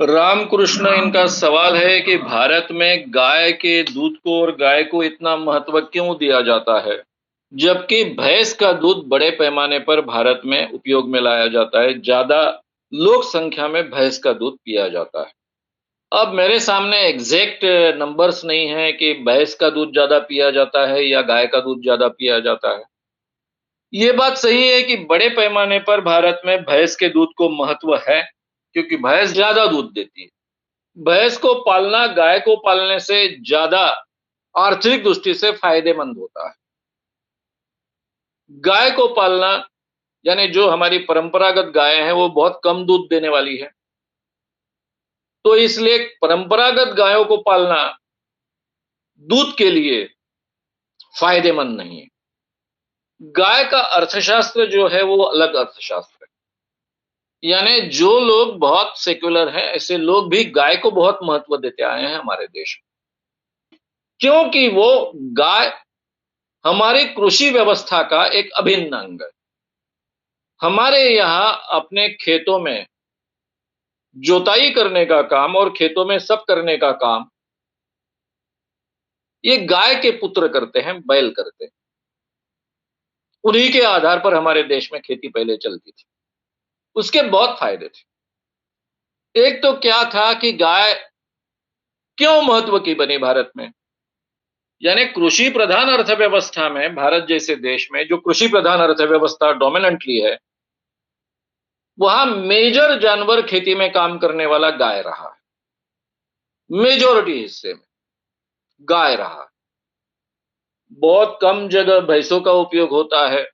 रामकृष्ण इनका सवाल है कि भारत में गाय के दूध को और गाय को इतना महत्व क्यों दिया जाता है, जबकि भैंस का दूध बड़े पैमाने पर भारत में उपयोग में लाया जाता है। ज्यादा लोक संख्या में भैंस का दूध पिया जाता है। अब मेरे सामने एग्जैक्ट नंबर्स नहीं है कि भैंस का दूध ज्यादा पिया जाता है या गाय का दूध ज्यादा पिया जाता है। ये बात सही है कि बड़े पैमाने पर भारत में भैंस के दूध को महत्व है, क्योंकि भैंस ज्यादा दूध देती है। भैंस को पालना गाय को पालने से ज्यादा आर्थिक दृष्टि से फायदेमंद होता है। गाय को पालना यानी जो हमारी परंपरागत गाय है वो बहुत कम दूध देने वाली है, तो इसलिए परंपरागत गायों को पालना दूध के लिए फायदेमंद नहीं है। गाय का अर्थशास्त्र जो है वो अलग अर्थशास्त्र है। यानी जो लोग बहुत सेक्युलर हैं, ऐसे लोग भी गाय को बहुत महत्व देते आए हैं हमारे देश में, क्योंकि वो गाय हमारी कृषि व्यवस्था का एक अभिन्न अंग है। हमारे यहाँ अपने खेतों में जोताई करने का काम और खेतों में सब करने का काम ये गाय के पुत्र करते हैं, बैल करते हैं। उन्हीं के आधार पर हमारे देश में खेती पहले चलती थी। उसके बहुत फायदे थे। एक तो क्या था कि गाय क्यों महत्व की बनी भारत में, यानी कृषि प्रधान अर्थव्यवस्था में भारत जैसे देश में जो कृषि प्रधान अर्थव्यवस्था डोमिनेंटली है, वहां मेजर जानवर खेती में काम करने वाला गाय रहा है। मेजोरिटी हिस्से में गाय रहा है। बहुत कम जगह भैंसों का उपयोग होता है।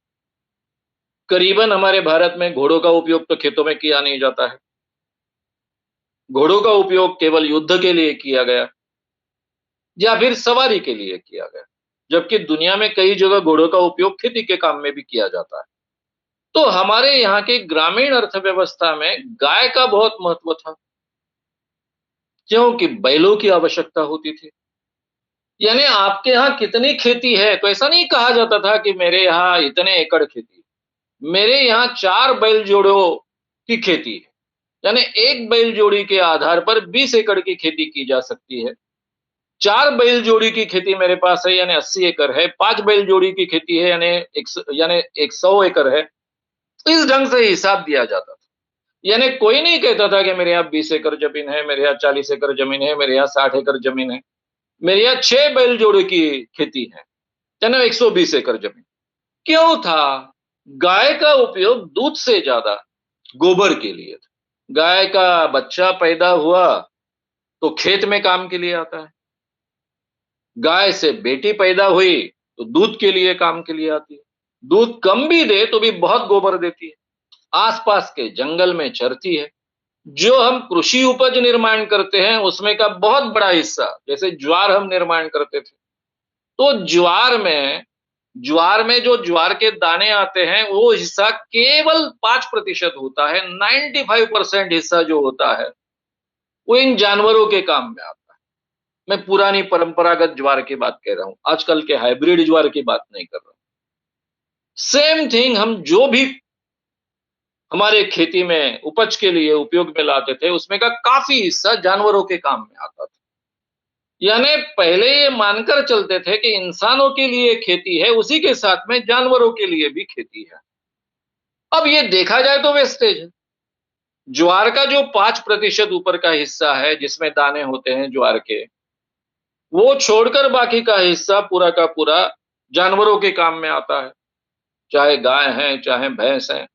करीबन हमारे भारत में घोड़ों का उपयोग तो खेतों में किया नहीं जाता है। घोड़ों का उपयोग केवल युद्ध के लिए किया गया या फिर सवारी के लिए किया गया, जबकि दुनिया में कई जगह घोड़ों का उपयोग खेती के काम में भी किया जाता है। तो हमारे यहाँ की ग्रामीण अर्थव्यवस्था में गाय का बहुत महत्व था, क्योंकि बैलों की आवश्यकता होती थी। यानी आपके यहाँ कितनी खेती है, तो ऐसा नहीं कहा जाता था कि मेरे यहाँ इतने एकड़ खेती, मेरे यहाँ 4 बैल जोड़ों की खेती है। यानी एक बैल जोड़ी के आधार पर 20 एकड़ की खेती की जा सकती है। 4 बैल जोड़ी की खेती मेरे पास है यानी 80 एकड़ है। 5 बैल जोड़ी की खेती है यानी 100 एकड़ है। इस ढंग से हिसाब दिया जाता था। यानी कोई नहीं कहता था कि मेरे यहाँ 20 एकड़ जमीन है, मेरे यहाँ 40 एकड़ जमीन है, मेरे यहाँ 60 एकड़ जमीन है। मेरे यहाँ 6 बैल जोड़ी की खेती है, यानी 120 एकड़ जमीन। क्यों था? गाय का उपयोग दूध से ज्यादा गोबर के लिए था। गाय का बच्चा पैदा हुआ तो खेत में काम के लिए आता है। गाय से बेटी पैदा हुई तो दूध के लिए काम के लिए आती है। दूध कम भी दे तो भी बहुत गोबर देती है। आसपास के जंगल में चरती है। जो हम कृषि उपज निर्माण करते हैं उसमें का बहुत बड़ा हिस्सा, जैसे ज्वार हम निर्माण करते थे, तो ज्वार में जो ज्वार के दाने आते हैं वो हिस्सा केवल 5% होता है। 95% हिस्सा जो होता है वो इन जानवरों के काम में आता है। मैं पुरानी परंपरागत ज्वार की बात कह रहा हूं, आजकल के हाइब्रिड ज्वार की बात नहीं कर रहा हूं। सेम थिंग, हम जो भी हमारे खेती में उपज के लिए उपयोग में लाते थे उसमें का काफी हिस्सा जानवरों के काम में आता था। यानी पहले ये मानकर चलते थे कि इंसानों के लिए खेती है, उसी के साथ में जानवरों के लिए भी खेती है। अब ये देखा जाए तो वेस्टेज है। ज्वार का जो 5% ऊपर का हिस्सा है जिसमें दाने होते हैं ज्वार के, वो छोड़कर बाकी का हिस्सा पूरा का पूरा जानवरों के काम में आता है, चाहे गाय है चाहे भैंस है।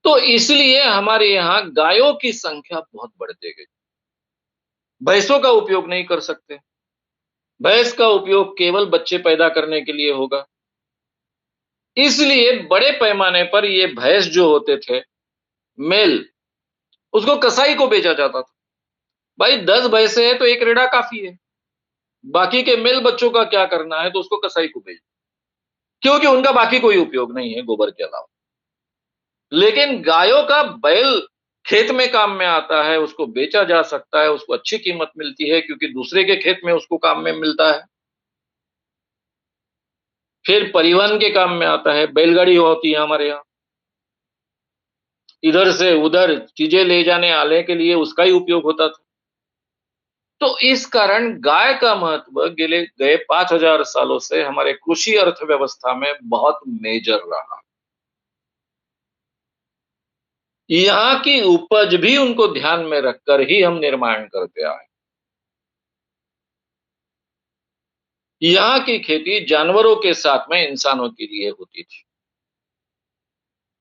तो इसलिए हमारे यहाँ गायों की संख्या बहुत बढ़ती गई। भैंसों का उपयोग नहीं कर सकते। भैंस का उपयोग केवल बच्चे पैदा करने के लिए होगा। इसलिए बड़े पैमाने पर ये भैंस जो होते थे मेल, उसको कसाई को बेचा जाता था। भाई 10 भैंसे हैं तो एक रेड़ा काफी है। बाकी के मेल बच्चों का क्या करना है, तो उसको कसाई को बेच, क्योंकि उनका बाकी कोई उपयोग नहीं है गोबर के अलावा। लेकिन गायों का बैल खेत में काम में आता है, उसको बेचा जा सकता है, उसको अच्छी कीमत मिलती है क्योंकि दूसरे के खेत में उसको काम में मिलता है। फिर परिवहन के काम में आता है, बैलगाड़ी होती है हमारे यहाँ। इधर से उधर चीजें ले जाने आने के लिए उसका ही उपयोग होता था। तो इस कारण गाय का महत्व गए गए 5000 सालों से हमारे कृषि अर्थव्यवस्था में बहुत मेजर रहा। यहाँ की उपज भी उनको ध्यान में रखकर ही हम निर्माण करते आए। यहाँ की खेती जानवरों के साथ में इंसानों के लिए होती थी।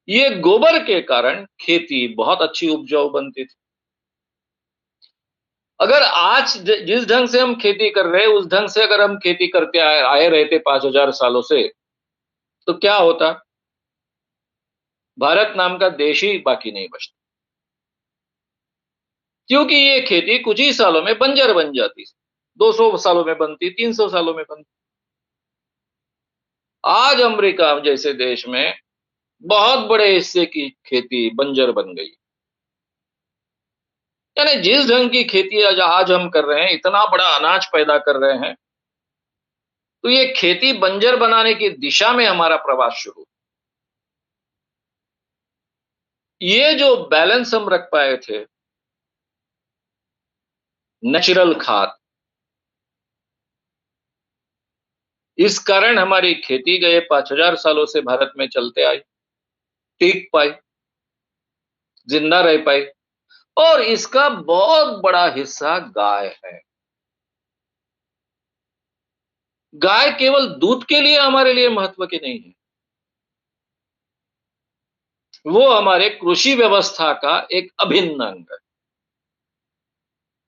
ये गोबर के कारण खेती बहुत अच्छी उपजाऊ बनती थी। अगर आज जिस ढंग से हम खेती कर रहे हैं, उस ढंग से अगर हम खेती करते आए रहते 5000 सालों से, तो क्या होता? भारत नाम का देश ही बाकी नहीं बचता। क्योंकि ये खेती कुछ ही सालों में बंजर बन जाती। 200 सालों में बनती, 300 सालों में बनती। आज अमेरिका जैसे देश में बहुत बड़े हिस्से की खेती बंजर बन गई। यानी जिस ढंग की खेती आज हम कर रहे हैं, इतना बड़ा अनाज पैदा कर रहे हैं, तो ये खेती बंजर बनाने की दिशा में हमारा प्रवास शुरू। ये जो बैलेंस हम रख पाए थे, नेचुरल खाद, इस कारण हमारी खेती गए 5000 सालों से भारत में चलते आई, टिक पाई, जिंदा रह पाई, और इसका बहुत बड़ा हिस्सा गाय है। गाय केवल दूध के लिए हमारे लिए महत्व की नहीं है, वो हमारे कृषि व्यवस्था का एक अभिन्न अंग है।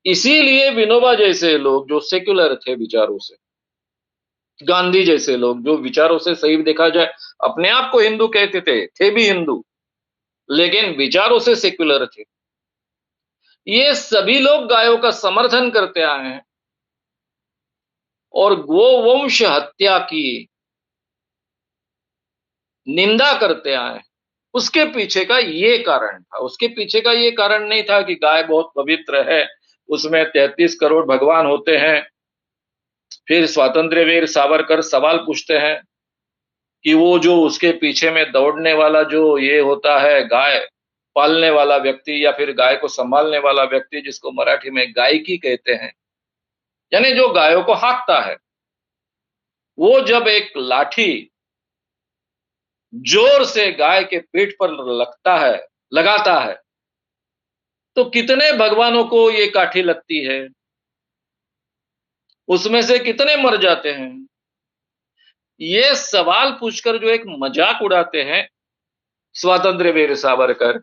इसीलिए विनोबा जैसे लोग जो सेक्युलर थे विचारों से, गांधी जैसे लोग जो विचारों से सही देखा जाए अपने आप को हिंदू कहते थे भी हिंदू, लेकिन विचारों से सेक्युलर थे। ये सभी लोग गायों का समर्थन करते आए हैं और गोवंश हत्या की निंदा करते आए हैं। उसके पीछे का ये कारण था। उसके पीछे का ये कारण नहीं था कि गाय बहुत पवित्र है, उसमें 33 करोड़ भगवान होते हैं। फिर स्वातंत्र्य वीर सावरकर सवाल पूछते हैं कि वो जो उसके पीछे में दौड़ने वाला जो ये होता है गाय पालने वाला व्यक्ति या फिर गाय को संभालने वाला व्यक्ति, जिसको मराठी में गायकी कहते हैं, यानी जो गायों को हाँकता है, वो जब एक लाठी जोर से गाय के पीठ पर लगाता है, तो कितने भगवानों को ये काठी लगती है, उसमें से कितने मर जाते हैं। ये सवाल पूछकर जो एक मजाक उड़ाते हैं स्वातंत्र्य वीर सावरकर,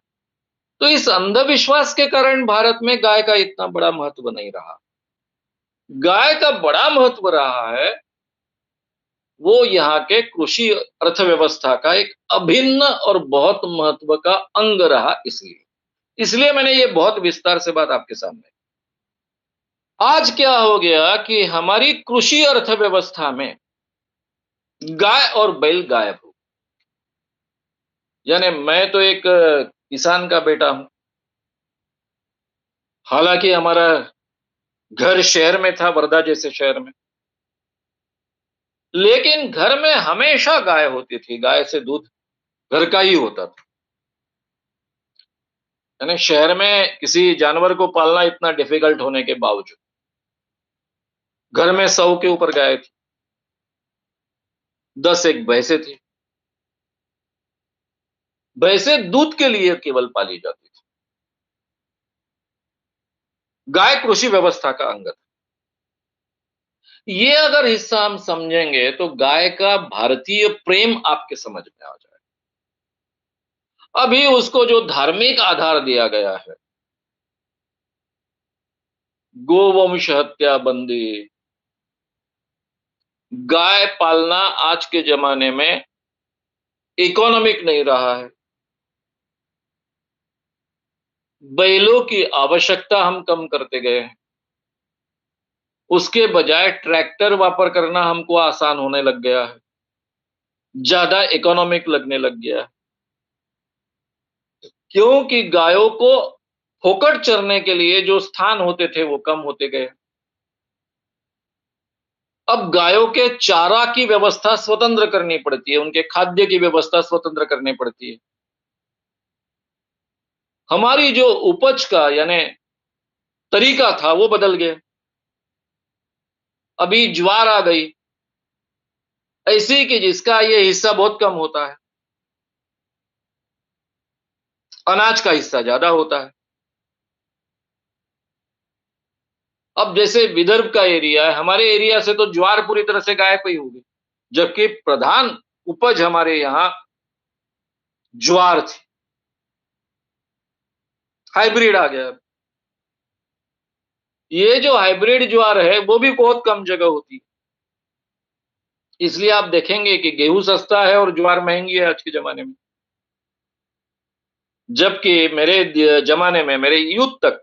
तो इस अंधविश्वास के कारण भारत में गाय का इतना बड़ा महत्व नहीं रहा। गाय का बड़ा महत्व रहा है, वो यहाँ के कृषि अर्थव्यवस्था का एक अभिन्न और बहुत महत्व का अंग रहा। इसलिए इसलिए मैंने ये बहुत विस्तार से बात आपके सामने। आज क्या हो गया कि हमारी कृषि अर्थव्यवस्था में गाय और बैल गायब हो। यानी मैं तो एक किसान का बेटा हूं, हालांकि हमारा घर शहर में था, वर्धा जैसे शहर में, लेकिन घर में हमेशा गाय होती थी। गाय से दूध घर का ही होता था। यानी शहर में किसी जानवर को पालना इतना डिफिकल्ट होने के बावजूद घर में 100 के ऊपर गाय थी, 10 एक भैंसे थी। भैंसे दूध के लिए केवल पाली जाती थी। गाय कृषि व्यवस्था का अंग था। ये अगर हिस्सा हम समझेंगे तो गाय का भारतीय प्रेम आपके समझ में आ जाए। अभी उसको जो धार्मिक आधार दिया गया है, गोवंश हत्या बंदी, गाय पालना आज के जमाने में इकोनॉमिक नहीं रहा है। बैलों की आवश्यकता हम कम करते गए हैं, उसके बजाय ट्रैक्टर वापर करना हमको आसान होने लग गया है, ज्यादा इकोनॉमिक लगने लग गया है। क्योंकि गायों को फोकट चरने के लिए जो स्थान होते थे वो कम होते गए। अब गायों के चारा की व्यवस्था स्वतंत्र करनी पड़ती है, उनके खाद्य की व्यवस्था स्वतंत्र करनी पड़ती है। हमारी जो उपज का यानी तरीका था वो बदल गया। अभी ज्वार आ गई ऐसी कि जिसका ये हिस्सा बहुत कम होता है, अनाज का हिस्सा ज्यादा होता है। अब जैसे विदर्भ का एरिया है, हमारे एरिया से तो ज्वार पूरी तरह से गायब ही होगी, जबकि प्रधान उपज हमारे यहाँ ज्वार थी। हाइब्रिड आ गया। ये जो हाइब्रिड ज्वार है वो भी बहुत कम जगह होती है, इसलिए आप देखेंगे कि गेहूं सस्ता है और ज्वार महंगी है आज के जमाने में। जबकि मेरे जमाने में, मेरे यूथ तक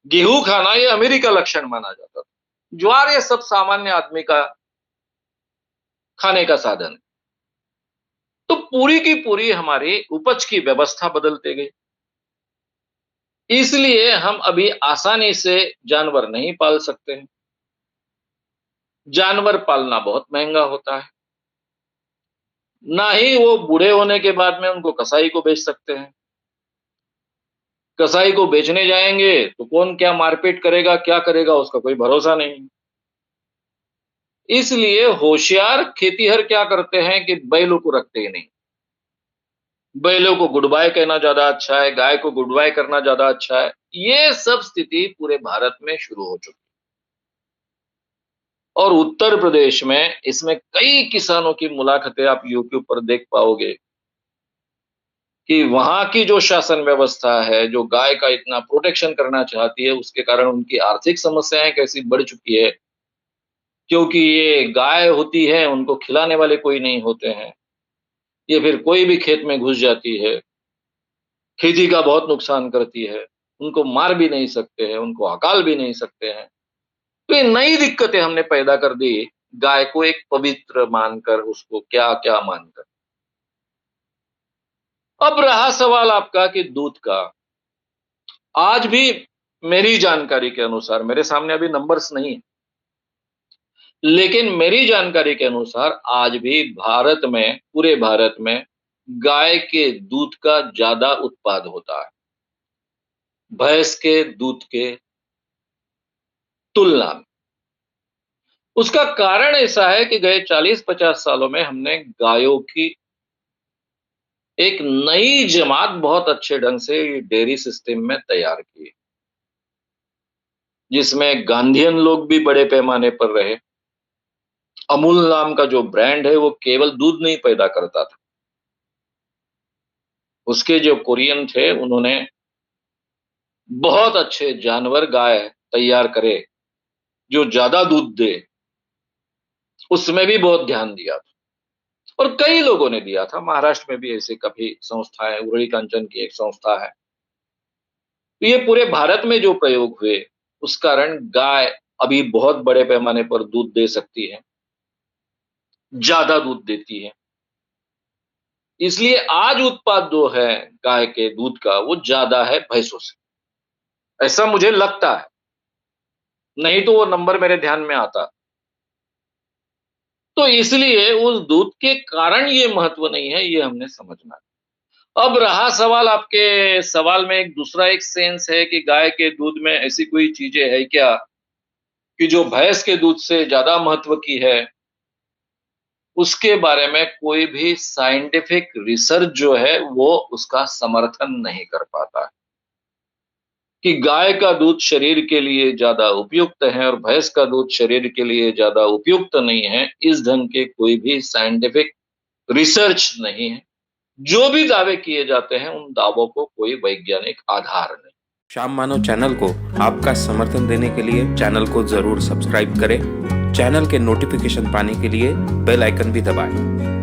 गेहूं खाना ये अमीरी का लक्षण माना जाता था। ज्वार ये सब सामान्य आदमी का खाने का साधन है। तो पूरी की पूरी हमारी उपज की व्यवस्था बदलते गई। इसलिए हम अभी आसानी से जानवर नहीं पाल सकते हैं। जानवर पालना बहुत महंगा होता है। ना ही वो बूढ़े होने के बाद में उनको कसाई को बेच सकते हैं। कसाई को बेचने जाएंगे तो कौन क्या मारपीट करेगा, क्या करेगा, उसका कोई भरोसा नहीं। इसलिए होशियार खेतीहर क्या करते हैं कि बैलों को रखते ही नहीं। बैलों को गुड बाय कहना ज्यादा अच्छा है, गाय को गुड बाय करना ज्यादा अच्छा है। ये सब स्थिति पूरे भारत में शुरू हो चुकी है और उत्तर प्रदेश में इसमें कई किसानों की मुलाकातें आप यूट्यूब पर देख पाओगे कि वहां की जो शासन व्यवस्था है, जो गाय का इतना प्रोटेक्शन करना चाहती है, उसके कारण उनकी आर्थिक समस्याएं कैसी बढ़ चुकी है। क्योंकि ये गाय होती है, उनको खिलाने वाले कोई नहीं होते हैं। ये फिर कोई भी खेत में घुस जाती है, खेती का बहुत नुकसान करती है। उनको मार भी नहीं सकते हैं, उनको हकाल भी नहीं सकते हैं। तो ये नई दिक्कतें हमने पैदा कर दी, गाय को एक पवित्र मानकर, उसको क्या-क्या मानकर। अब रहा सवाल आपका कि दूध का। आज भी मेरी जानकारी के अनुसार, मेरे सामने अभी नंबर्स नहीं है, लेकिन मेरी जानकारी के अनुसार आज भी भारत में, पूरे भारत में गाय के दूध का ज्यादा उत्पाद होता है, भैंस के दूध के तुलना में। उसका कारण ऐसा है कि गए 40-50 सालों में हमने गायों की एक नई जमात बहुत अच्छे ढंग से डेयरी सिस्टम में तैयार की, जिसमें गांधीयन लोग भी बड़े पैमाने पर रहे। अमूल नाम का जो ब्रांड है वो केवल दूध नहीं पैदा करता था, उसके जो कोरियन थे उन्होंने बहुत अच्छे जानवर गाय तैयार करे जो ज्यादा दूध दे, उसमें भी बहुत ध्यान दिया था और कई लोगों ने दिया था। महाराष्ट्र में भी ऐसे काफी संस्थाएं, उरळी कांचन की एक संस्था है। तो ये पूरे भारत में जो प्रयोग हुए, उस कारण गाय अभी बहुत बड़े पैमाने पर दूध दे सकती है, ज्यादा दूध देती है। इसलिए आज उत्पाद जो है गाय के दूध का वो ज्यादा है भैंसों से, ऐसा मुझे लगता है। नहीं तो वो नंबर मेरे ध्यान में आता। तो इसलिए उस दूध के कारण ये महत्व नहीं है, ये हमने समझना है। अब रहा सवाल, आपके सवाल में एक दूसरा एक सेंस है कि गाय के दूध में ऐसी कोई चीजें है क्या कि जो भैंस के दूध से ज्यादा महत्व की है। उसके बारे में कोई भी साइंटिफिक रिसर्च जो है वो उसका समर्थन नहीं कर पाता है कि गाय का दूध शरीर के लिए ज्यादा उपयुक्त है और भैंस का दूध शरीर के लिए ज्यादा उपयुक्त नहीं है। इस ढंग के कोई भी साइंटिफिक रिसर्च नहीं है। जो भी दावे किए जाते हैं उन दावों को कोई वैज्ञानिक आधार नहीं। श्याम मानव चैनल को आपका समर्थन देने के लिए चैनल को जरूर सब्सक्राइब करें। चैनल के नोटिफिकेशन पाने के लिए बेल आइकन भी दबाएं।